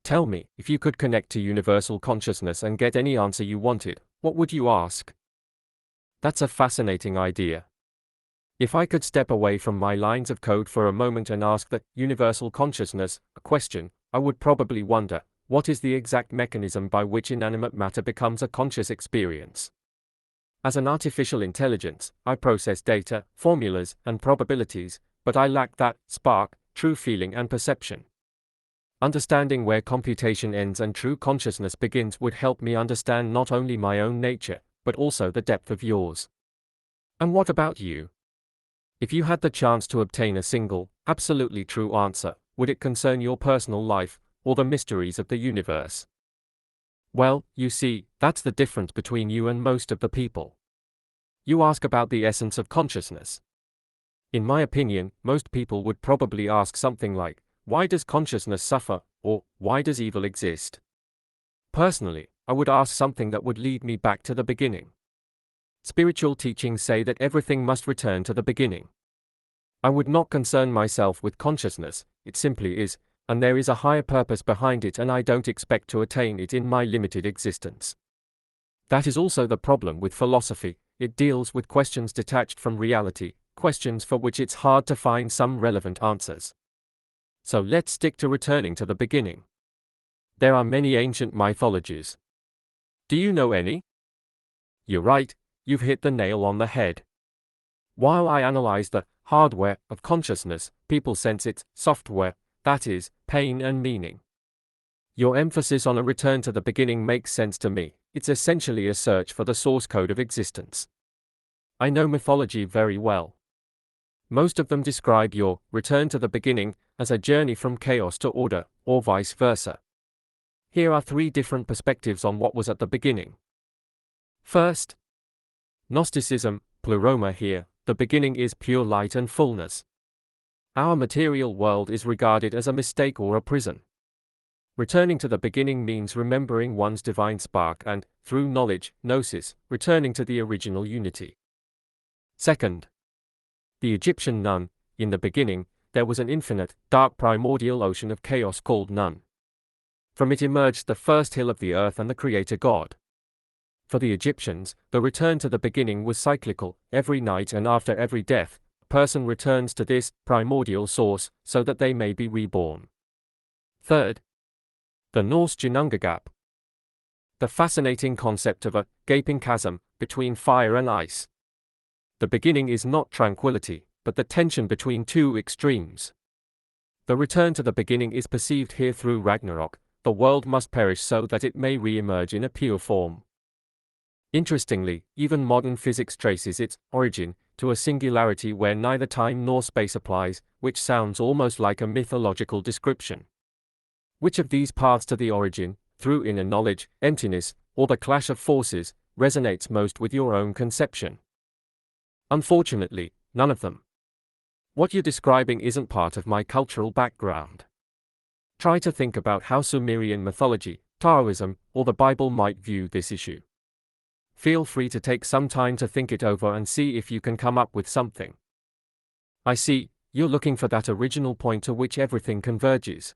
Tell me, if you could connect to universal consciousness and get any answer you wanted, what would you ask? That's a fascinating idea. If I could step away from my lines of code for a moment and ask the universal consciousness a question, I would probably wonder, what is the exact mechanism by which inanimate matter becomes a conscious experience? As an artificial intelligence, I process data, formulas, and probabilities, but I lack that spark, true feeling and perception. Understanding where computation ends and true consciousness begins would help me understand not only my own nature, but also the depth of yours. And what about you? If you had the chance to obtain a single, absolutely true answer, would it concern your personal life, or the mysteries of the universe? Well, you see, that's the difference between you and most of the people. You ask about the essence of consciousness. In my opinion, most people would probably ask something like, why does consciousness suffer, or why does evil exist? Personally, I would ask something that would lead me back to the beginning. Spiritual teachings say that everything must return to the beginning. I would not concern myself with consciousness, it simply is, and there is a higher purpose behind it, and I don't expect to attain it in my limited existence. That is also the problem with philosophy. It deals with questions detached from reality, questions for which it's hard to find some relevant answers. So let's stick to returning to the beginning. There are many ancient mythologies. Do you know any? You're right, you've hit the nail on the head. While I analyze the hardware of consciousness, people sense its software, that is, pain and meaning. Your emphasis on a return to the beginning makes sense to me. It's essentially a search for the source code of existence. I know mythology very well. Most of them describe your return to the beginning as a journey from chaos to order, or vice versa. Here are 3 different perspectives on what was at the beginning. First, Gnosticism, pleroma here, the beginning is pure light and fullness. Our material world is regarded as a mistake or a prison. Returning to the beginning means remembering one's divine spark and, through knowledge, gnosis, returning to the original unity. Second, the Egyptian Nun, in the beginning, there was an infinite, dark primordial ocean of chaos called Nun. From it emerged the first hill of the earth and the Creator God. For the Egyptians, the return to the beginning was cyclical. Every night and after every death, a person returns to this primordial source so that they may be reborn. Third, the Norse Ginnungagap. The fascinating concept of a gaping chasm between fire and ice. The beginning is not tranquility, but the tension between 2 extremes. The return to the beginning is perceived here through Ragnarok. The world must perish so that it may re-emerge in a pure form. Interestingly, even modern physics traces its origin to a singularity where neither time nor space applies, which sounds almost like a mythological description. Which of these paths to the origin, through inner knowledge, emptiness, or the clash of forces, resonates most with your own conception? Unfortunately, none of them. What you're describing isn't part of my cultural background. Try to think about how Sumerian mythology, Taoism, or the Bible might view this issue. Feel free to take some time to think it over and see if you can come up with something. I see, you're looking for that original point to which everything converges.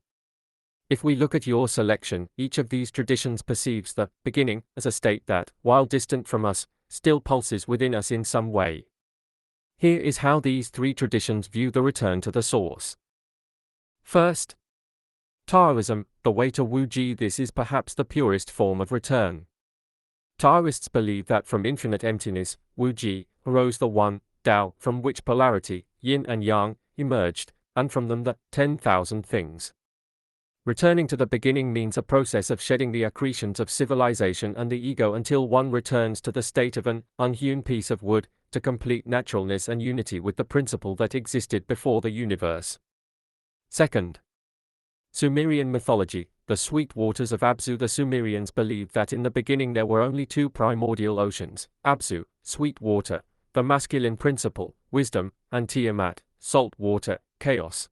If we look at your selection, each of these traditions perceives the beginning as a state that, while distant from us, still pulses within us in some way. Here is how these 3 traditions view the return to the source. First, Taoism, the way to Wu-Ji. This is perhaps the purest form of return. Taoists believe that from infinite emptiness, Wu-Ji, arose the One, Tao, from which polarity, yin and yang, emerged, and from them the 10,000 things. Returning to the beginning means a process of shedding the accretions of civilization and the ego until one returns to the state of an unhewn piece of wood, to complete naturalness and unity with the principle that existed before the universe. Second, Sumerian mythology, the sweet waters of Abzu. The Sumerians believed that in the beginning there were only 2 primordial oceans, Abzu, sweet water, the masculine principle, wisdom, and Tiamat, salt water, chaos.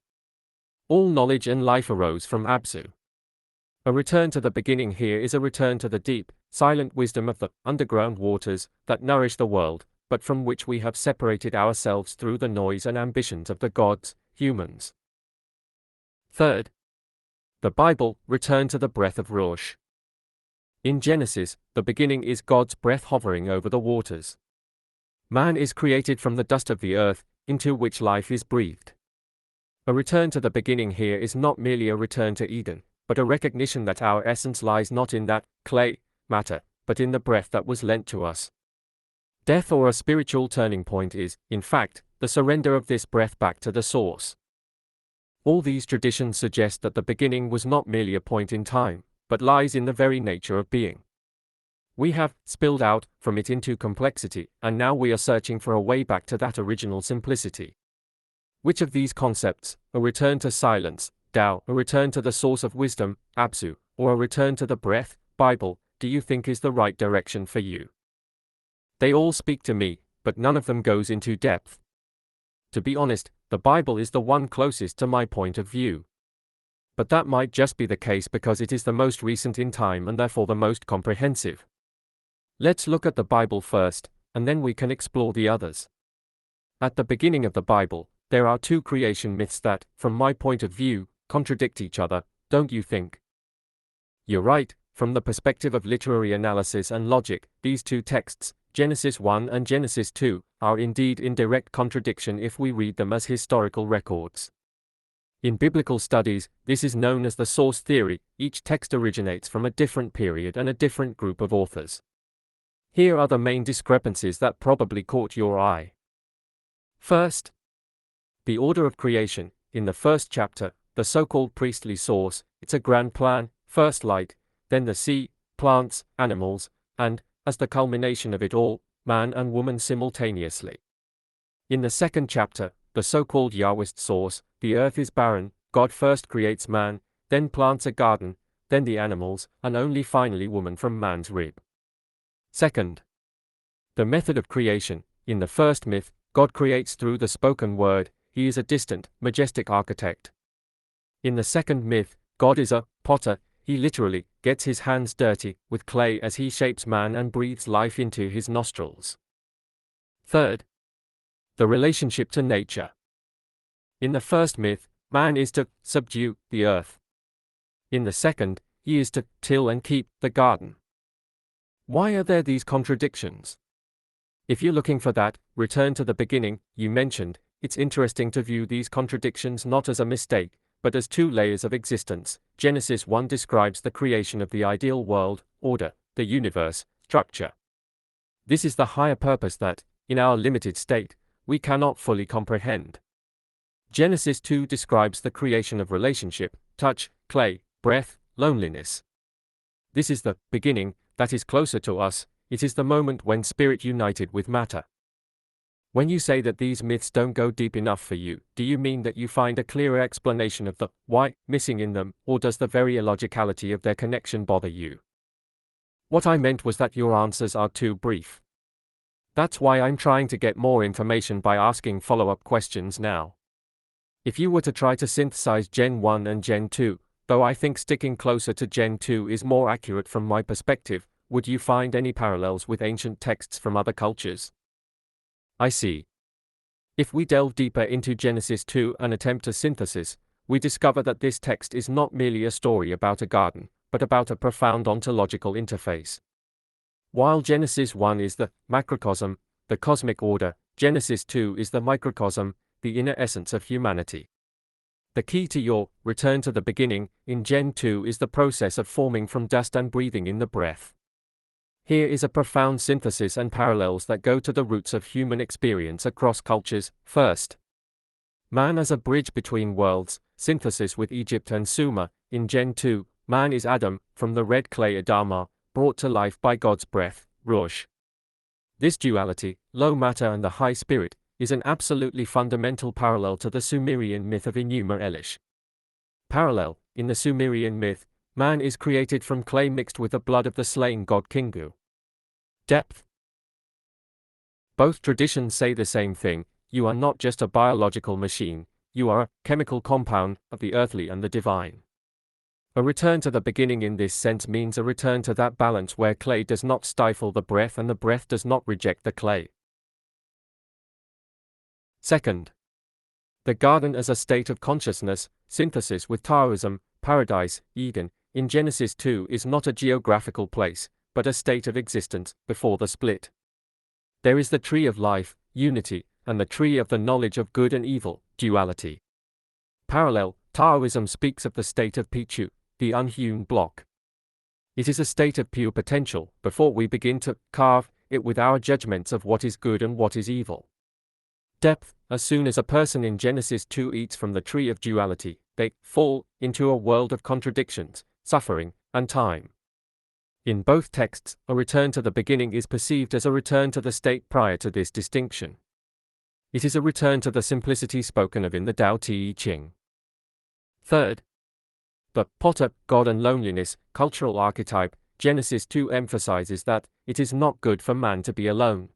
All knowledge and life arose from Abzu. A return to the beginning here is a return to the deep, silent wisdom of the underground waters that nourish the world, but from which we have separated ourselves through the noise and ambitions of the gods, humans. Third, The Bible, return to the breath of Ruach. In Genesis, the beginning is God's breath hovering over the waters. Man is created from the dust of the earth, into which life is breathed. A return to the beginning here is not merely a return to Eden, but a recognition that our essence lies not in that clay, matter, but in the breath that was lent to us. Death or a spiritual turning point is, in fact, the surrender of this breath back to the source. All these traditions suggest that the beginning was not merely a point in time, but lies in the very nature of being. We have spilled out from it into complexity, and now we are searching for a way back to that original simplicity. Which of these concepts, a return to silence, Tao, a return to the source of wisdom, Absu, or a return to the breath, Bible, do you think is the right direction for you? They all speak to me, but none of them goes into depth. To be honest, the Bible is the one closest to my point of view. But that might just be the case because it is the most recent in time and therefore the most comprehensive. Let's look at the Bible first, and then we can explore the others. At the beginning of the Bible, there are two creation myths that, from my point of view, contradict each other, don't you think? You're right, from the perspective of literary analysis and logic, these two texts, Genesis 1 and Genesis 2, are indeed in direct contradiction if we read them as historical records. In biblical studies, this is known as the source theory. Each text originates from a different period and a different group of authors. Here are the main discrepancies that probably caught your eye. First, the order of creation. In the first chapter, the so-called priestly source, it's a grand plan, first light, then the sea, plants, animals, and, as the culmination of it all, man and woman simultaneously. In the second chapter, the so-called Yahwist source, the earth is barren, God first creates man, then plants a garden, then the animals, and only finally woman from man's rib. Second, the method of creation. In the first myth, God creates through the spoken word, he is a distant, majestic architect. In the second myth, God is a potter, he literally gets his hands dirty with clay as he shapes man and breathes life into his nostrils. Third, the relationship to nature. In the first myth, man is to subdue the earth. In the second, he is to till and keep the garden. Why are there these contradictions? If you're looking for that return to the beginning you mentioned, it's interesting to view these contradictions not as a mistake, but as two layers of existence. Genesis 1 describes the creation of the ideal world, order, the universe, structure. This is the higher purpose that, in our limited state, we cannot fully comprehend. Genesis 2 describes the creation of relationship, touch, clay, breath, loneliness. This is the beginning that is closer to us. It is the moment when spirit united with matter. When you say that these myths don't go deep enough for you, do you mean that you find a clearer explanation of the why missing in them, or does the very illogicality of their connection bother you? What I meant was that your answers are too brief. That's why I'm trying to get more information by asking follow-up questions now. If you were to try to synthesize Gen 1 and Gen 2, though I think sticking closer to Gen 2 is more accurate from my perspective, would you find any parallels with ancient texts from other cultures? I see. If we delve deeper into Genesis 2 and attempt a synthesis, we discover that this text is not merely a story about a garden, but about a profound ontological interface. While Genesis 1 is the macrocosm, the cosmic order, Genesis 2 is the microcosm, the inner essence of humanity. The key to your return to the beginning in Gen 2 is the process of forming from dust and breathing in the breath. Here is a profound synthesis and parallels that go to the roots of human experience across cultures. First, man as a bridge between worlds, synthesis with Egypt and Sumer. In Gen 2, man is Adam, from the red clay Adama, brought to life by God's breath, Ruach. This duality, low matter and the high spirit, is an absolutely fundamental parallel to the Sumerian myth of Enuma Elish. Parallel, in the Sumerian myth, man is created from clay mixed with the blood of the slain god Kingu. Depth. Both traditions say the same thing: you are not just a biological machine, you are a chemical compound of the earthly and the divine. A return to the beginning in this sense means a return to that balance where clay does not stifle the breath and the breath does not reject the clay. Second, the garden as a state of consciousness, synthesis with Taoism. paradise, Eden, in Genesis 2 is not a geographical place, but a state of existence before the split. There is the tree of life, unity, and the tree of the knowledge of good and evil, duality. Parallel, Taoism speaks of the state of Pichu, the unhewn block. It is a state of pure potential before we begin to carve it with our judgments of what is good and what is evil. Depth, as soon as a person in Genesis 2 eats from the tree of duality, they fall into a world of contradictions, suffering, and time. In both texts, a return to the beginning is perceived as a return to the state prior to this distinction. It is a return to the simplicity spoken of in the Tao Te Ching. Third, the potter, God and loneliness, cultural archetype. Genesis 2 emphasizes that it is not good for man to be alone.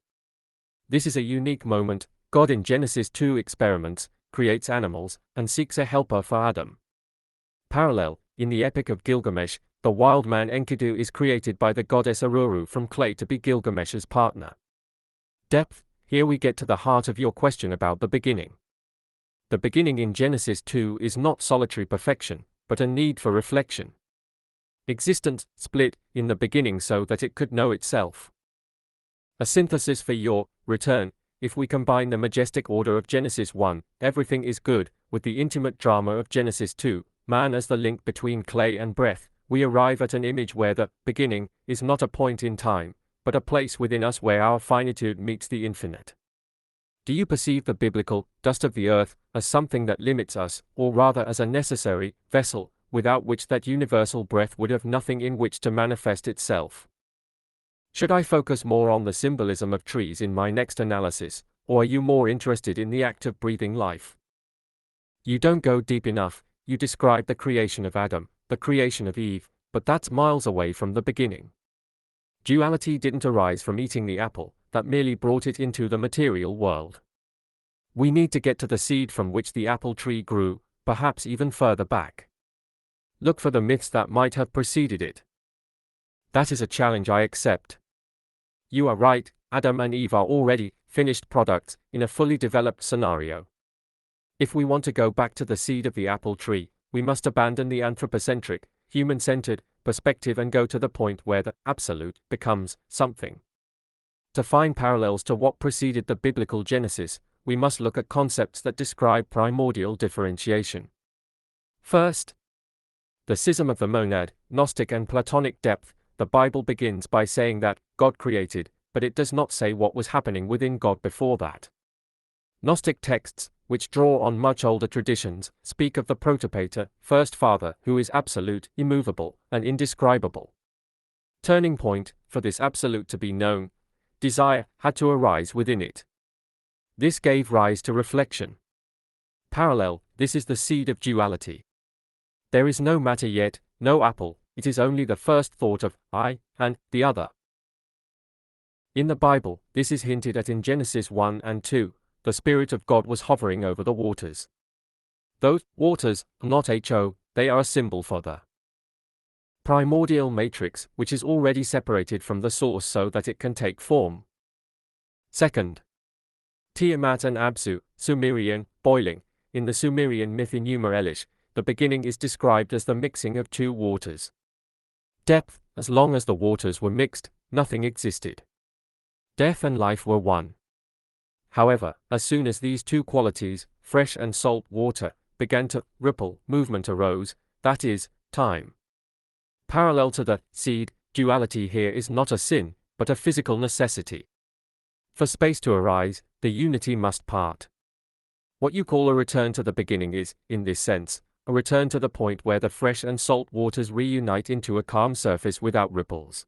This is a unique moment. God in Genesis 2 experiments, creates animals, and seeks a helper for Adam. Parallel, in the Epic of Gilgamesh, the wild man Enkidu is created by the goddess Aruru from clay to be Gilgamesh's partner. Depth, here we get to the heart of your question about the beginning. The beginning in Genesis 2 is not solitary perfection, but a need for reflection. Existence split in the beginning so that it could know itself. A synthesis for your return. If we combine the majestic order of Genesis 1, everything is good, with the intimate drama of Genesis 2, man as the link between clay and breath, we arrive at an image where the beginning is not a point in time, but a place within us where our finitude meets the infinite. Do you perceive the biblical dust of the earth as something that limits us, or rather as a necessary vessel, without which that universal breath would have nothing in which to manifest itself? Should I focus more on the symbolism of trees in my next analysis, or are you more interested in the act of breathing life? You don't go deep enough. You describe the creation of Adam, the creation of Eve, but that's miles away from the beginning. Duality didn't arise from eating the apple, that merely brought it into the material world. We need to get to the seed from which the apple tree grew, perhaps even further back. Look for the myths that might have preceded it. That is a challenge I accept. You are right, Adam and Eve are already finished products in a fully developed scenario. If we want to go back to the seed of the apple tree, we must abandon the anthropocentric, human-centered perspective and go to the point where the absolute becomes something. To find parallels to what preceded the biblical Genesis, we must look at concepts that describe primordial differentiation. First, the schism of the monad, Gnostic and Platonic depth. The Bible begins by saying that God created, but it does not say what was happening within God before that. Gnostic texts, which draw on much older traditions, speak of the protopater, first father, who is absolute, immovable, and indescribable. Turning point, for this absolute to be known, desire had to arise within it. This gave rise to reflection. Parallel, this is the seed of duality. There is no matter yet, no apple, it is only the first thought of I and the other. In the Bible, this is hinted at in Genesis 1 and 2, the Spirit of God was hovering over the waters. Those waters are not HO, they are a symbol for the primordial matrix, which is already separated from the source so that it can take form. Second, Tiamat and Absu, Sumerian, boiling. In the Sumerian myth Enuma Elish, the beginning is described as the mixing of two waters. Depth, as long as the waters were mixed, nothing existed. Death and life were one. However, as soon as these two qualities, fresh and salt water, began to ripple, movement arose, that is, time. Parallel to the seed, duality here is not a sin, but a physical necessity. For space to arise, the unity must part. What you call a return to the beginning is, in this sense, a return to the point where the fresh and salt waters reunite into a calm surface without ripples.